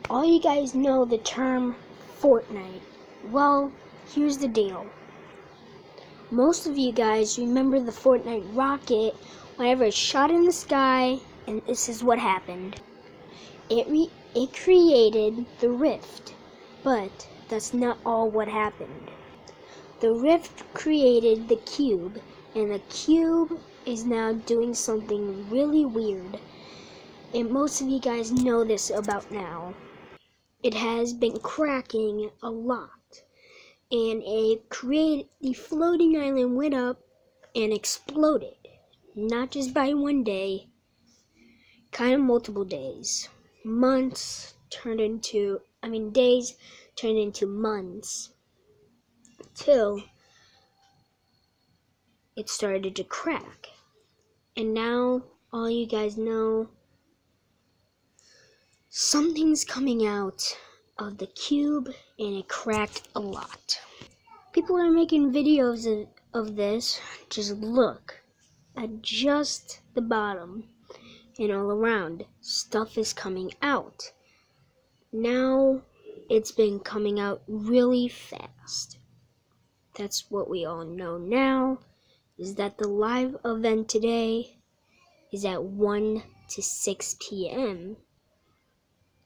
All you guys know the term Fortnite. Well, here's the deal. Most of you guys remember the Fortnite rocket whenever it shot in the sky, and this is what happened. It created the rift, but that's not all what happened. The rift created the cube, and the cube is now doing something really weird. And most of you guys know this about now. It has been cracking a lot, and the floating island went up and exploded, not just by one day, kind of multiple days. Days turned into months, till it started to crack. And now all you guys know, something's coming out of the cube, and it cracked a lot. People are making videos of this. Just look at just the bottom, and all around, stuff is coming out. Now it's been coming out really fast. That's what we all know now, is that the live event today is at 1 to 6 p.m.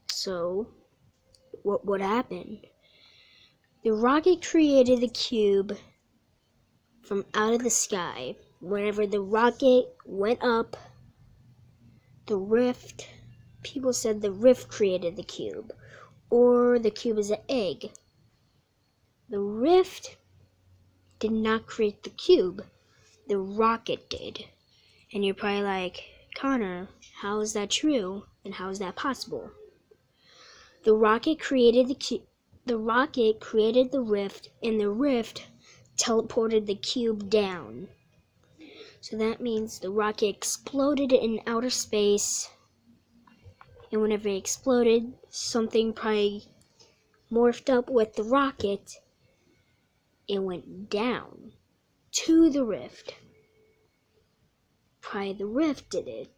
So, what happened? The rocket created the cube from out of the sky. Whenever the rocket went up, people said the rift created the cube, or the cube is an egg. The rift did not create the cube, the rocket did. And you're probably like, Connor, how is that true, and how is that possible? The rocket created the rift, and the rift teleported the cube down. So that means the rocket exploded in outer space, and whenever it exploded, something probably morphed up with the rocket. It went down to the rift. Probably the rift did it.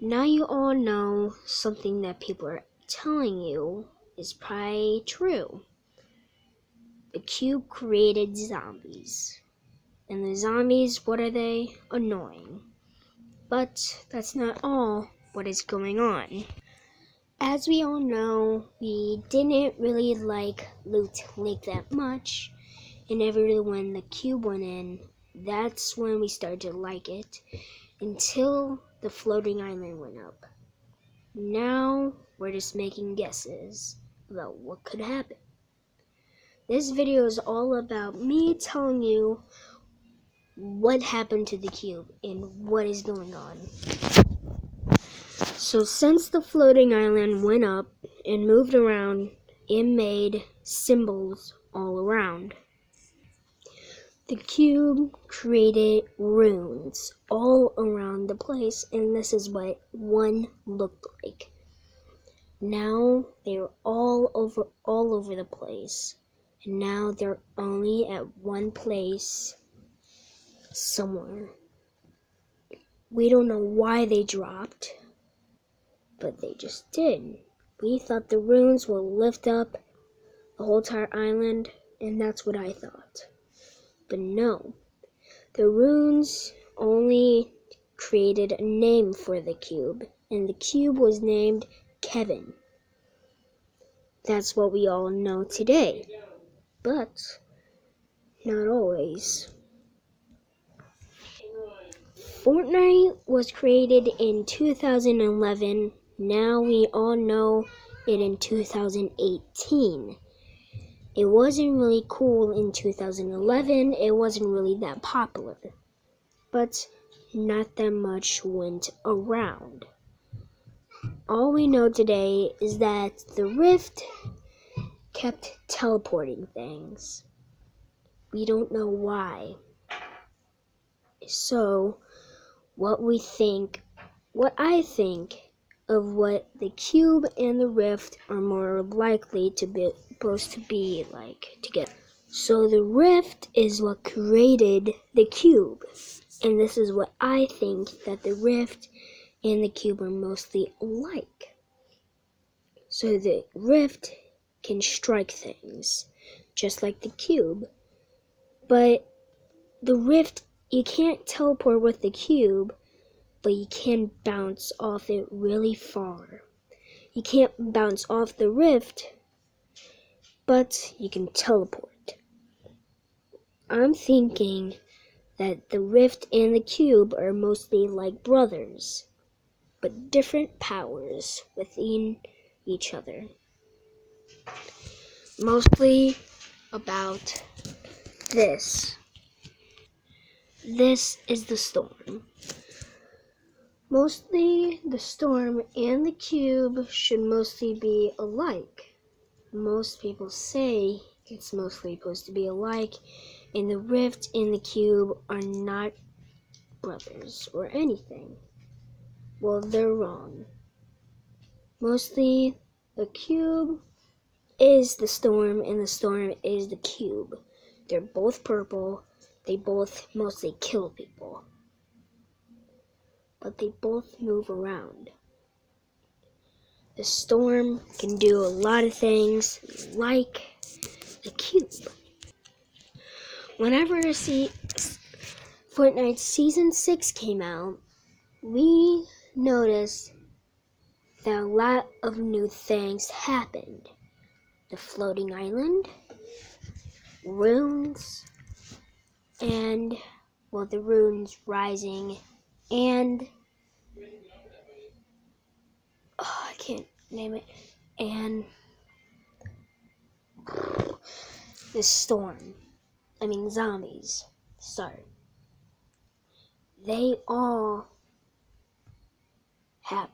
Now you all know something that people are telling you is probably true. The cube created zombies. And the zombies, what are they? Annoying. But that's not all what is going on. As we all know, we didn't really like Loot Lake that much. And when the cube went in, that's when we started to like it. Until the floating island went up. Now we're just making guesses about what could happen. This video is all about me telling you what happened to the cube and what is going on. So since the floating island went up and moved around, it made symbols all around. The cube created runes all around the place, and this is what one looked like. Now they're all over the place, and now they're only at one place somewhere. We don't know why they dropped, but they just did. We thought the runes will lift up the whole entire island, and that's what I thought. But no, the runes only created a name for the cube, and the cube was named Kevin. That's what we all know today, but not always. Fortnite was created in 2011. Now we all know it in 2018. It wasn't really cool in 2011, it wasn't really that popular, but not that much went around. All we know today is that the rift kept teleporting things. We don't know why. So, what I think of what the cube and the rift are more likely to be supposed to be like together. So the rift is what created the cube, and this is what I think that the rift and the cube are mostly alike. So the rift can strike things, just like the cube. But the rift, you can't teleport with the cube, but you can bounce off it really far. You can't bounce off the rift, but you can teleport. I'm thinking that the rift and the cube are mostly like brothers, but different powers within each other. Mostly about this. This is the storm. Mostly the storm and the cube should mostly be alike. Most people say it's mostly supposed to be alike, and the rift and the cube are not brothers or anything. Well, they're wrong. Mostly the cube is the storm and the storm is the cube. They're both purple. They both mostly kill people. But they both move around. The storm can do a lot of things like the cube. Whenever Fortnite Season 6 came out, we noticed that a lot of new things happened. The floating island, runes, and, well, the runes rising, and, I can't name it, and the zombies. Sorry. They all happened.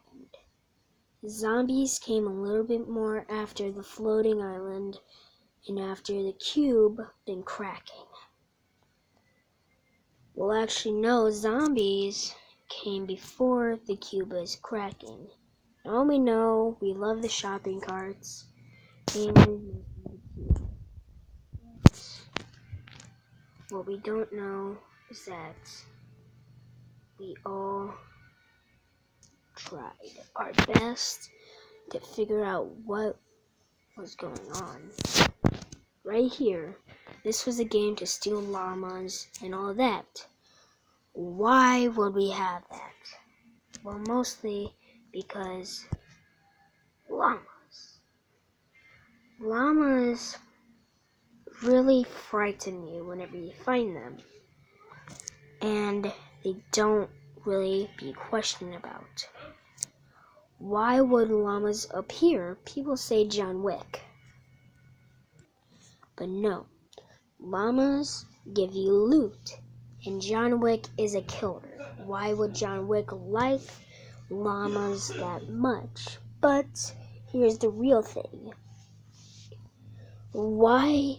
Zombies came a little bit more after the floating island and after the cube been cracking. Well, actually, no, zombies came before the cube was cracking. All we know, we love the shopping carts, and what we don't know is that we all tried our best to figure out what was going on. Right here, this was a game to steal llamas and all that. Why would we have that? Well, mostly because llamas. Llamas really frighten you whenever you find them. And they don't really be questioned about. Why would llamas appear? People say John Wick. But no, llamas give you loot, and John Wick is a killer. Why would John Wick like llamas that much? But here's the real thing. Why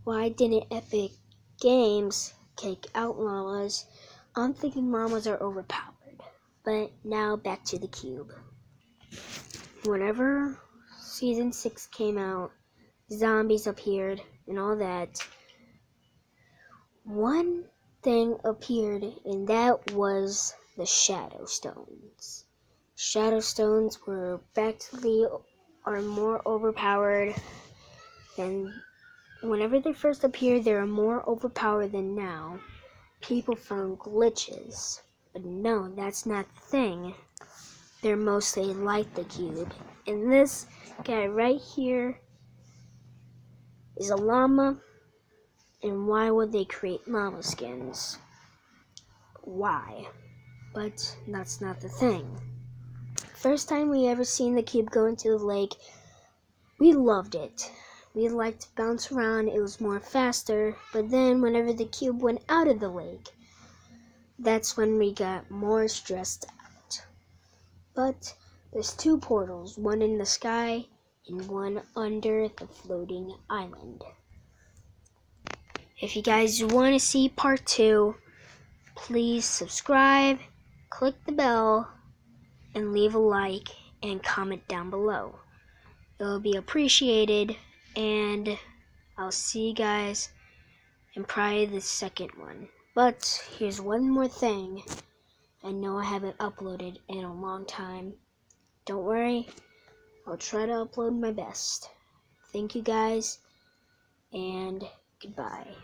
didn't Epic Games kick out llamas? I'm thinking llamas are overpowered. But now back to the cube. Whenever Season 6 came out, zombies appeared and all that. One thing appeared, and that was the Shadow Stones. Shadow Stones were more overpowered than whenever they first appeared. They were more overpowered than now. People found glitches, but no, that's not the thing. They're mostly like the cube. And this guy right here is a llama. And why would they create llama skins? Why? But that's not the thing. First time we ever seen the cube go into the lake, we loved it. We liked to bounce around, it was more faster, but then whenever the cube went out of the lake, that's when we got more stressed out. But there's two portals, one in the sky and one under the floating island. If you guys want to see part 2, please subscribe, click the bell, and leave a like and comment down below. It will be appreciated, and I'll see you guys in probably the second one. But here's one more thing. I know I haven't uploaded in a long time. Don't worry, I'll try to upload my best. Thank you guys, and goodbye.